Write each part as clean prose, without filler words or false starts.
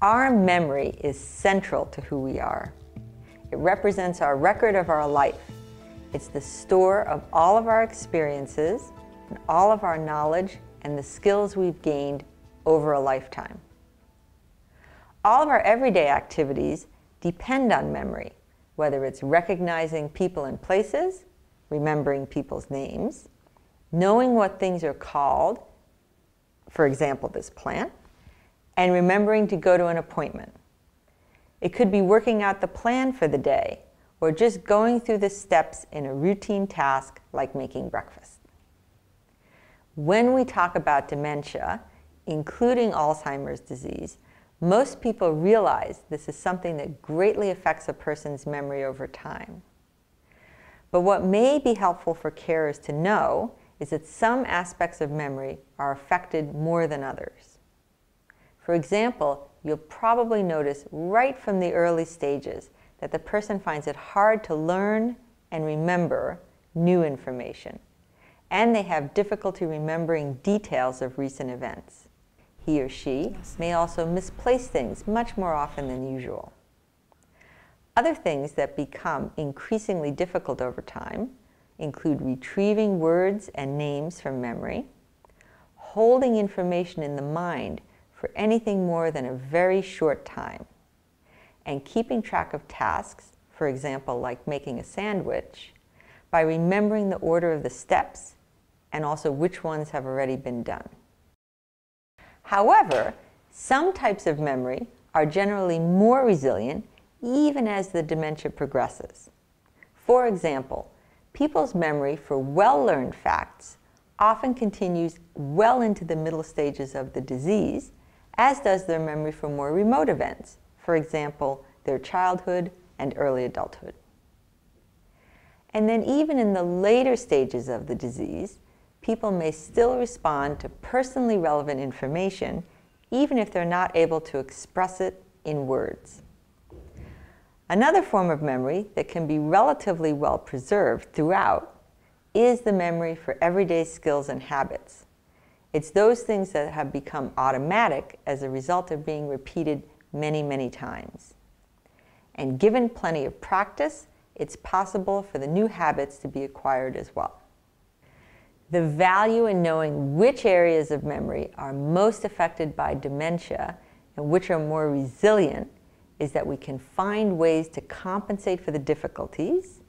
Our memory is central to who we are. It represents our record of our life. It's the store of all of our experiences and all of our knowledge and the skills we've gained over a lifetime. All of our everyday activities depend on memory, whether it's recognizing people and places, remembering people's names, knowing what things are called, for example, this plant, and remembering to go to an appointment. It could be working out the plan for the day, or just going through the steps in a routine task like making breakfast. When we talk about dementia, including Alzheimer's disease, most people realize this is something that greatly affects a person's memory over time. But what may be helpful for carers to know is that some aspects of memory are affected more than others. For example, you'll probably notice right from the early stages that the person finds it hard to learn and remember new information, and they have difficulty remembering details of recent events. He or she may also misplace things much more often than usual. Other things that become increasingly difficult over time include retrieving words and names from memory, holding information in the mind for anything more than a very short time, and keeping track of tasks, for example, like making a sandwich, by remembering the order of the steps and also which ones have already been done. However, some types of memory are generally more resilient even as the dementia progresses. For example, people's memory for well-learned facts often continues well into the middle stages of the disease, as does their memory for more remote events, for example, their childhood and early adulthood. And then even in the later stages of the disease, people may still respond to personally relevant information, even if they're not able to express it in words. Another form of memory that can be relatively well preserved throughout is the memory for everyday skills and habits. It's those things that have become automatic as a result of being repeated many, many times. And given plenty of practice, it's possible for the new habits to be acquired as well. The value in knowing which areas of memory are most affected by dementia and which are more resilient is that we can find ways to compensate for the difficulties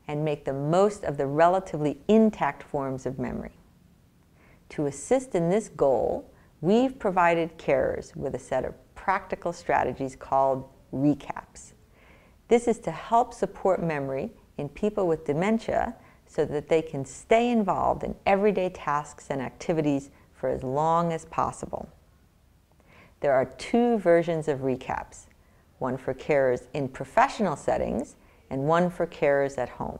and make the most of the relatively intact forms of memory. To assist in this goal, we've provided carers with a set of practical strategies called RECAPS. This is to help support memory in people with dementia so that they can stay involved in everyday tasks and activities for as long as possible. There are two versions of RECAPS, one for carers in professional settings and one for carers at home.